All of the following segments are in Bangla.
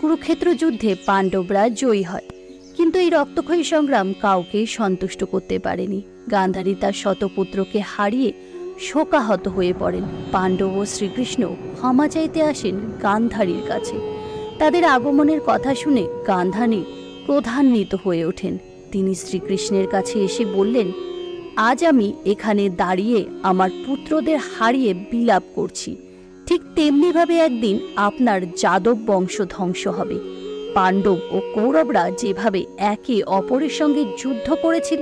কুরুক্ষেত্র যুদ্ধে পাণ্ডবরা জয়ী হয়, কিন্তু এই রক্তক্ষয়ী সংগ্রাম কাউকে সন্তুষ্ট করতে পারেনি। গান্ধারী তার শতপুত্রকে হারিয়ে শোকাহত হয়ে পড়েন। পাণ্ডব ও শ্রীকৃষ্ণ ক্ষমা চাইতে আসেন গান্ধারীর কাছে। তাদের আগমনের কথা শুনে গান্ধারী ক্রোধান্বিত হয়ে ওঠেন। তিনি শ্রীকৃষ্ণের কাছে এসে বললেন, আজ আমি এখানে দাঁড়িয়ে আমার পুত্রদের হারিয়ে বিলাপ করছি, ঠিক তেমনিভাবে একদিন আপনার যাদব বংশ ধ্বংস হবে। পাণ্ডব ও কৌরবরা যেভাবে একে অপরের সঙ্গে যুদ্ধ করেছিল,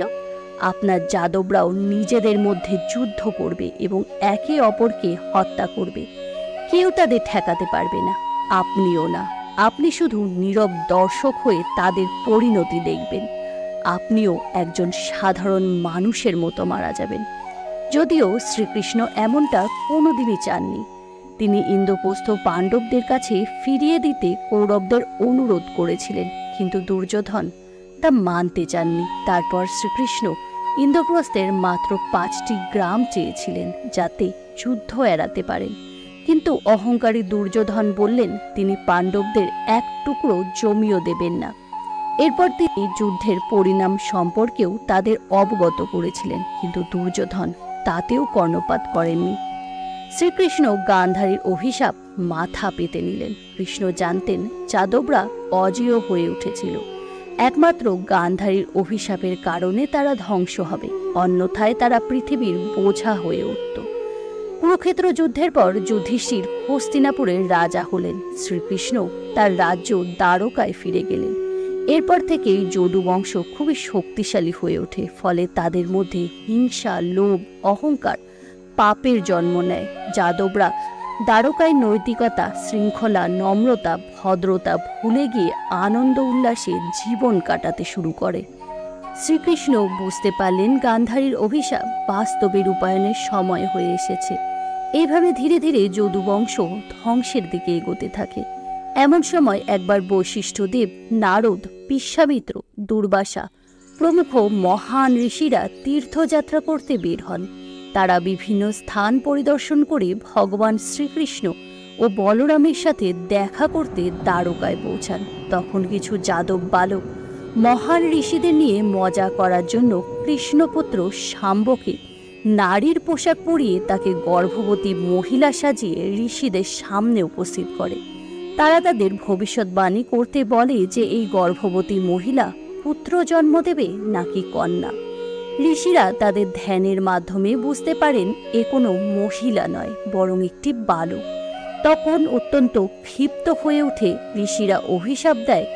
আপনার যাদবরাও নিজেদের মধ্যে যুদ্ধ করবে এবং একে অপরকে হত্যা করবে। কেউ তাদের ঠেকাতে পারবে না, আপনিও না। আপনি শুধু নীরব দর্শক হয়ে তাদের পরিণতি দেখবেন। আপনিও একজন সাধারণ মানুষের মতো মারা যাবেন। যদিও শ্রীকৃষ্ণ এমনটা কোনোদিনই চাননি। তিনি ইন্দ্রপ্রস্থ পাণ্ডবদের কাছে ফিরিয়ে দিতে কৌরবদের অনুরোধ করেছিলেন, কিন্তু দুর্যোধন তা মানতে চাননি। তারপর শ্রীকৃষ্ণ ইন্দ্রপ্রস্থের মাত্র 5টি গ্রাম চেয়েছিলেন, যাতে যুদ্ধ এড়াতে পারেন। কিন্তু অহংকারী দুর্যোধন বললেন তিনি পাণ্ডবদের এক টুকরো জমিও দেবেন না। এরপর তিনি যুদ্ধের পরিণাম সম্পর্কেও তাদের অবগত করেছিলেন, কিন্তু দুর্যোধন তাতেও কর্ণপাত করেননি। শ্রীকৃষ্ণ গান্ধারীর অভিশাপ মাথা পেতে নিলেন। কৃষ্ণ জানতেন যাদবরা অজেয় হয়ে উঠেছিল। একমাত্র গান্ধারীর অভিশাপের কারণে তারা ধ্বংস হবে, অন্যথায় তারা পৃথিবীর বোঝা হয়ে উঠত। কুরুক্ষেত্র যুদ্ধের পর যুধিষ্ঠির হস্তিনাপুরের রাজা হলেন। শ্রীকৃষ্ণ তার রাজ্য দ্বারকায় ফিরে গেলেন। এরপর থেকেই যদু বংশ খুবই শক্তিশালী হয়ে ওঠে। ফলে তাদের মধ্যে হিংসা, লোভ, অহংকার, পাপের জন্ম নেয়। যাদবরা দ্বারকায় নৈতিকতা, শৃঙ্খলা, নম্রতা, ভদ্রতা ভুলে গিয়ে আনন্দ উল্লাসে জীবন কাটাতে শুরু করে। শ্রীকৃষ্ণ বুঝতে পারলেন গান্ধারীর অভিশাপ বাস্তবে রূপায়ণের সময় হয়ে এসেছে। এইভাবে ধীরে ধীরে যদু বংশ ধ্বংসের দিকে এগোতে থাকে। এমন সময় একবার বৈশিষ্ট্যদেব, নারদ, বিশ্বামিত্র, দুর্বাসা প্রমুখ মহান ঋষিরা তীর্থযাত্রা করতে বের হন। তারা বিভিন্ন স্থান পরিদর্শন করে ভগবান শ্রীকৃষ্ণ ও বলরামের সাথে দেখা করতে দ্বারকায় পৌঁছান। তখন কিছু যাদব বালক মহান ঋষিদের নিয়ে মজা করার জন্য কৃষ্ণপুত্র শাম্বকে নারীর পোশাক পরিয়ে তাকে গর্ভবতী মহিলা সাজিয়ে ঋষিদের সামনে উপস্থিত করে। তারা তাদের ভবিষ্যৎবাণী করতে বলে যে এই গর্ভবতী মহিলা পুত্র জন্ম দেবে নাকি কন্যা। ঋষিরা তাদের ধ্যানের মাধ্যমে বুঝতে পারেন এ কোনো মহিলা নয়, বরং একটি বালক। তখন অত্যন্ত ক্ষিপ্ত হয়ে উঠে ঋষিরা অভিশাপ দেয়,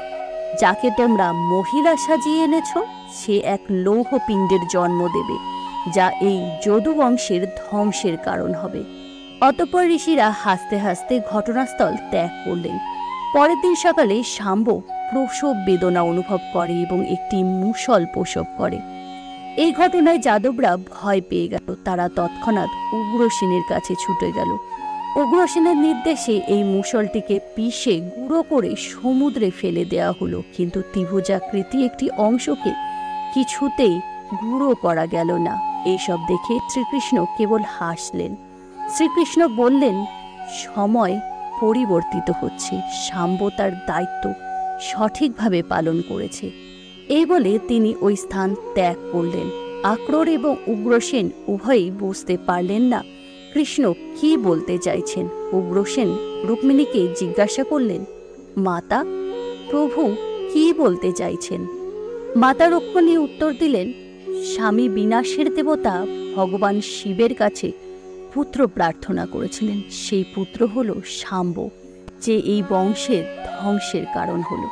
যাকে তোমরা মহিলা সাজিয়ে এনেছ সে এক লৌহপিণ্ডের জন্ম দেবে, যা এই যদু বংশের ধ্বংসের কারণ হবে। অতঃপর ঋষিরা হাসতে হাসতে ঘটনাস্থল ত্যাগ করলেন। পরের দিন সকালে শাম্ব প্রসব বেদনা অনুভব করে এবং একটি মুষল প্রসব করে। এই ঘটনায় যাদবরা ভয় পেয়ে গেল। তারা তৎক্ষণাৎ উগ্রসেনের কাছে ছুটে গেল। উগ্রসেনের নির্দেশে এই মুষলটিকে পিষে গুঁড়ো করে সমুদ্রে ফেলে দেওয়া হলো, কিন্তু ত্রিভুজাকৃতি একটি অংশকে কিছুতেই গুঁড়ো করা গেল না। এইসব দেখে শ্রীকৃষ্ণ কেবল হাসলেন। শ্রীকৃষ্ণ বললেন, সময় পরিবর্তিত হচ্ছে, শাম্ব তার দায়িত্ব সঠিকভাবে পালন করেছে। এই বলে তিনি ওই স্থান ত্যাগ করলেন। আক্রোর এবং উগ্রসেন উভয়ই বুঝতে পারলেন না কৃষ্ণ কি বলতে চাইছেন। উগ্রসেন রুক্মিণীকে জিজ্ঞাসা করলেন, মাতা, প্রভু কি বলতে চাইছেন? মাতা রুক্মিণী উত্তর দিলেন, স্বামী বিনাশের দেবতা ভগবান শিবের কাছে পুত্র প্রার্থনা করেছিলেন। সেই পুত্র হল শাম্ব, যে এই বংশের ধ্বংসের কারণ হলো।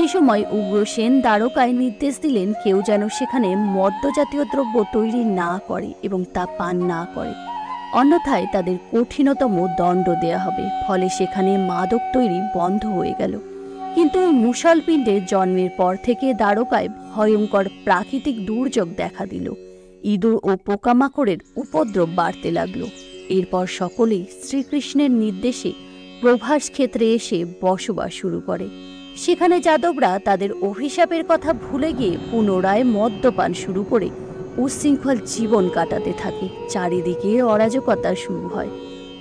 এই সময় উগ্রসেন দ্বারকায় নির্দেশ দিলেন কেউ যেন সেখানে মদ্যজাতীয় দ্রব্য তৈরি না করে এবং তা পান না করে, অন্যথায় তাদের কঠিনতম দণ্ড দেয়া হবে। ফলে সেখানে মাদক তৈরি বন্ধ হয়ে গেল। কিন্তু মুষলপিণ্ডের জন্মের পর থেকে দ্বারকায় ভয়ঙ্কর প্রাকৃতিক দুর্যোগ দেখা দিল। ইঁদুর ও পোকামাকড়ের উপদ্রব বাড়তে লাগলো। এরপর সকলেই শ্রীকৃষ্ণের নির্দেশে প্রভাস ক্ষেত্রে এসে বসবাস শুরু করে। সেখানে যাদবরা তাদের অভিশাপের কথা ভুলে গিয়ে পুনরায় মদ্যপান শুরু করে উচ্ছৃঙ্খল জীবন কাটাতে থাকে। চারিদিকে অরাজকতা শুরু হয়।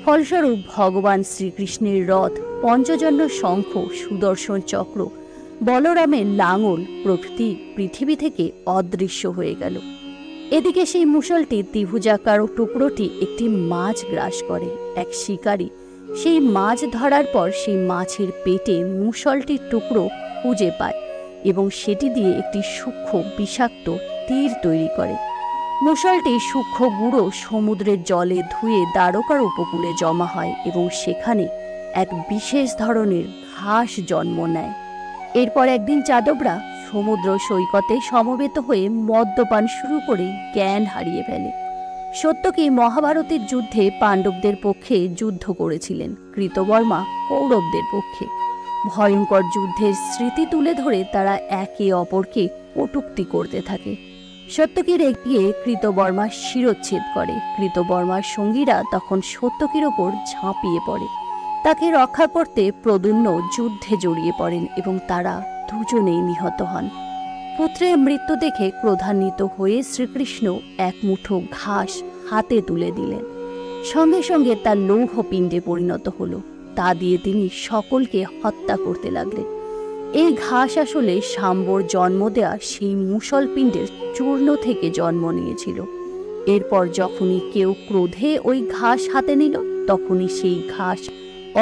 ফলস্বরূপ ভগবান শ্রীকৃষ্ণের রথ পঞ্চজন্য শঙ্খ, সুদর্শন চক্র, বলরামের লাঙল প্রভৃতি পৃথিবী থেকে অদৃশ্য হয়ে গেল। এদিকে সেই মুষলটি ত্রিভুজাকার টুকরোটি একটি মাছ গ্রাস করে। এক শিকারী সেই মাছ ধরার পর সেই মাছের পেটে মুষলটির টুকরো খুঁজে পায় এবং সেটি দিয়ে একটি সূক্ষ্ম বিষাক্ত তীর তৈরি করে। মুষলটি সূক্ষ্ম গুঁড়ো সমুদ্রের জলে ধুয়ে দ্বারকার উপকূলে জমা হয় এবং সেখানে এক বিশেষ ধরনের ঘাস জন্ম নেয়। এরপর একদিন যাদবরা সমুদ্র সৈকতে সমবেত হয়ে মদ্যপান শুরু করে জ্ঞান হারিয়ে ফেলে। সত্যকি মহাভারতের যুদ্ধে পাণ্ডবদের পক্ষে যুদ্ধ করেছিলেন, কৃতবর্মা কৌরবদের পক্ষে। ভয়ঙ্কর যুদ্ধের স্মৃতি তুলে ধরে তারা একে অপরকে কটূক্তি করতে থাকে। সত্যকীর এগিয়ে কৃতবর্মা শিরচ্ছেদ করে। কৃতবর্মার সঙ্গীরা তখন সত্যকীর ওপর ঝাঁপিয়ে পড়ে। তাকে রক্ষা করতে প্রদ্যুম্ন যুদ্ধে জড়িয়ে পড়েন এবং তারা দুজনেই নিহত হন। পুত্রের মৃত্যু দেখে ক্রোধান্বিত হয়ে শ্রীকৃষ্ণ এক মুঠো ঘাস হাতে তুলে দিলেন। সঙ্গে সঙ্গে তার লৌহ পিণ্ডে পরিণত হল। তা দিয়ে তিনি সকলকে হত্যা করতে লাগলেন। এই ঘাস আসলে শাম্বর জন্ম দেয়া সেই মুষল পিণ্ডের চূর্ণ থেকে জন্ম নিয়েছিল। এরপর যখনই কেউ ক্রোধে ওই ঘাস হাতে নিল, তখনই সেই ঘাস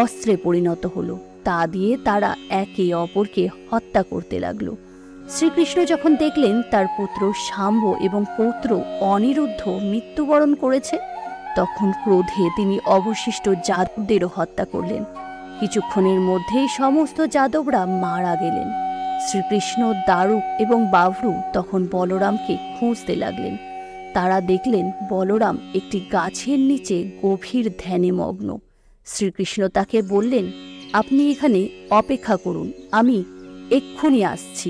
অস্ত্রে পরিণত হলো। তা দিয়ে তারা একে অপরকে হত্যা করতে লাগলো। শ্রীকৃষ্ণ যখন দেখলেন তার পুত্র শাম্ব এবং পৌত্র অনিরুদ্ধ মৃত্যুবরণ করেছে, তখন ক্রোধে তিনি অবশিষ্ট যাদবদেরও হত্যা করলেন। কিছুক্ষণের মধ্যেই সমস্ত যাদবরা মারা গেলেন। শ্রীকৃষ্ণ, দারুক এবং বাভ্রু তখন বলরামকে খুঁজতে লাগলেন। তারা দেখলেন বলরাম একটি গাছের নিচে গভীর ধ্যানে মগ্ন। শ্রীকৃষ্ণ তাকে বললেন, আপনি এখানে অপেক্ষা করুন, আমি এক্ষুনি আসছি।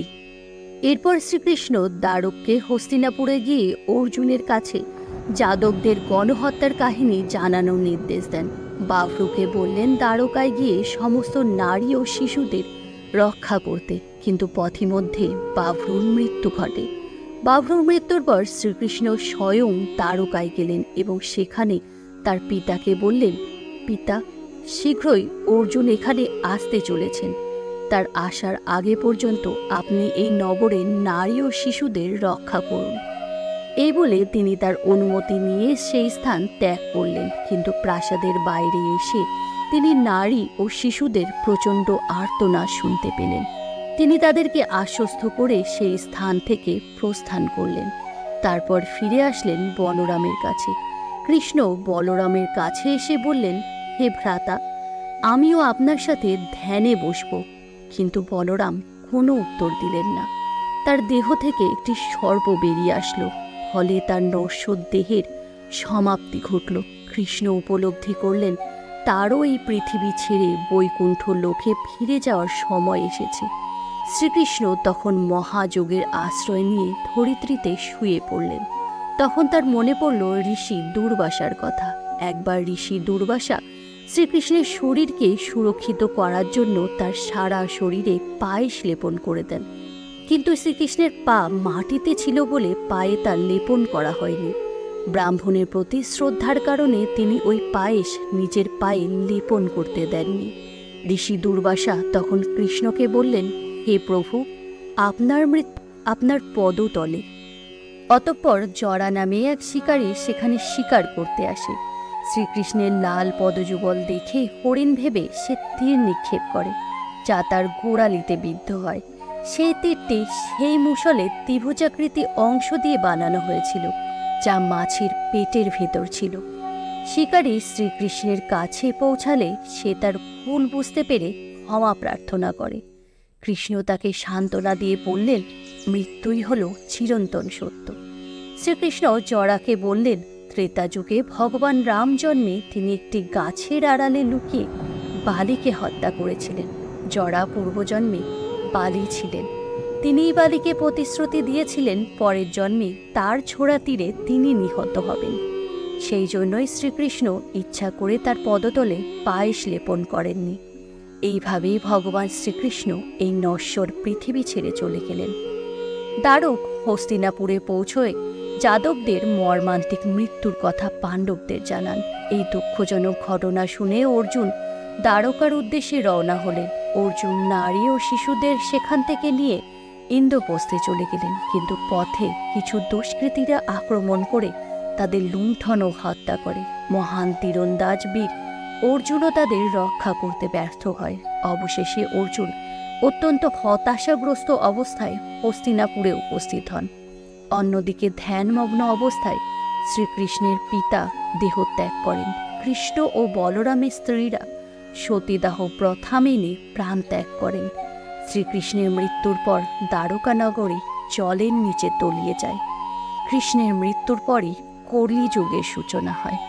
এরপর শ্রীকৃষ্ণ দারুককে হস্তিনাপুরে গিয়ে অর্জুনের কাছে যাদবদের গণহত্যার কাহিনী জানানোর নির্দেশ দেন। বাভ্রুকে বললেন দ্বারকায় গিয়ে সমস্ত নারী ও শিশুদের রক্ষা করতে, কিন্তু পথিমধ্যে বাভ্রুর মৃত্যু ঘটে। বাভ্রুর মৃত্যুর পর শ্রীকৃষ্ণ স্বয়ং দ্বারকায় গেলেন এবং সেখানে তার পিতাকে বললেন, পিতা, শীঘ্রই অর্জুন এখানে আসতে চলেছেন। তার আসার আগে পর্যন্ত আপনি এই নগরের নারী ও শিশুদের রক্ষা করুন। এই বলে তিনি তার অনুমতি নিয়ে সেই স্থান ত্যাগ করলেন। কিন্তু প্রাসাদের বাইরে এসে তিনি নারী ও শিশুদের প্রচণ্ড আর্তনাদ শুনতে পেলেন। তিনি তাদেরকে আশ্বস্ত করে সেই স্থান থেকে প্রস্থান করলেন। তারপর ফিরে আসলেন বলরামের কাছে। কৃষ্ণ বলরামের কাছে এসে বললেন, হে ভ্রাতা, আমিও আপনার সাথে ধ্যানে বসব। কিন্তু বলরাম কোনো উত্তর দিলেন না। তার দেহ থেকে একটি সর্প বেরিয়ে আসলো, ফলে তার নশ্বর দেহের সমাপ্তি ঘটল। কৃষ্ণ উপলব্ধি করলেন তারও এই পৃথিবী ছেড়ে বৈকুণ্ঠ লোকে ফিরে যাওয়ার সময় এসেছে। শ্রীকৃষ্ণ তখন মহাযোগের আশ্রয় নিয়ে ধরিত্রীতে শুয়ে পড়লেন। তখন তার মনে পড়ল ঋষি দুর্বাসার কথা। একবার ঋষি দুর্বাসা শ্রীকৃষ্ণের শরীরকে সুরক্ষিত করার জন্য তার সারা শরীরে পায়েস লেপন করে দেন, কিন্তু শ্রীকৃষ্ণের পা মাটিতে ছিল বলে পায়ে তার লেপন করা হয়নি। ব্রাহ্মণের প্রতি শ্রদ্ধার কারণে তিনি ওই পায়েস নিজের পায়ে লেপন করতে দেননি। ঋষি দুর্বাসা তখন কৃষ্ণকে বললেন, হে প্রভু, আপনার মৃত্যু আপনার পদতলে। অতঃপর জরা নামে এক শিকারী সেখানে শিকার করতে আসে। শ্রীকৃষ্ণের লাল পদযুগল দেখে হরিণ ভেবে সে তীর নিক্ষেপ করে, যা তার গোড়ালিতে বিদ্ধ হয়। সেই তীরটি সেই মুষলে ত্রিভুজাকৃতি অংশ দিয়ে বানানো হয়েছিল, যা মাছের পেটের ভেতর ছিল। শিকারী শ্রীকৃষ্ণের কাছে পৌঁছালে সে তার ভুল বুঝতে পেরে ক্ষমা প্রার্থনা করে। কৃষ্ণ তাকে সান্ত্বনা দিয়ে বললেন, মৃত্যুই হল চিরন্তন সত্য। শ্রীকৃষ্ণ জরাকে বললেন, ত্রেতা যুগে ভগবান রাম জন্মে তিনি একটি গাছের আড়ালে লুকিয়ে বালিকে হত্যা করেছিলেন। জরা পূর্বজন্মে বালি ছিলেন। তিনিই বালিকে প্রতিশ্রুতি দিয়েছিলেন পরের জন্মে তার ছোড়া তীরে তিনি নিহত হবেন। সেই জন্যই শ্রীকৃষ্ণ ইচ্ছা করে তার পদতলে পায়েস লেপন করেননি। এইভাবেই ভগবান শ্রীকৃষ্ণ এই নশ্বর পৃথিবী ছেড়ে চলে গেলেন। দারুক হস্তিনাপুরে পৌঁছয়ে যাদবদের মর্মান্তিক মৃত্যুর কথা পাণ্ডবদের জানান। এই দুঃখজনক ঘটনা শুনে অর্জুন দ্বারকার উদ্দেশ্যে রওনা হলেন। অর্জুন নারী ও শিশুদের সেখান থেকে নিয়ে ইন্দ্রপ্রস্থে চলে গেলেন, কিন্তু পথে কিছু দুষ্কৃতীরা আক্রমণ করে তাদের লুণ্ঠন ও হত্যা করে। মহান তীরন্দাজ বীর অর্জুনও তাদের রক্ষা করতে ব্যর্থ হয়। অবশেষে অর্জুন অত্যন্ত হতাশাগ্রস্ত অবস্থায় হস্তিনাপুরে উপস্থিত হন। অন্যদিকে ধ্যানমগ্ন অবস্থায় শ্রীকৃষ্ণের পিতা দেহত্যাগ করেন। কৃষ্ণ ও বলরামের স্ত্রীরা সতীদাহ প্রথা মেনে প্রাণ ত্যাগ করেন। শ্রীকৃষ্ণের মৃত্যুর পর দ্বারকা নগরী জলের নিচে তলিয়ে যায়। কৃষ্ণের মৃত্যুর পরই কলিযুগের সূচনা হয়।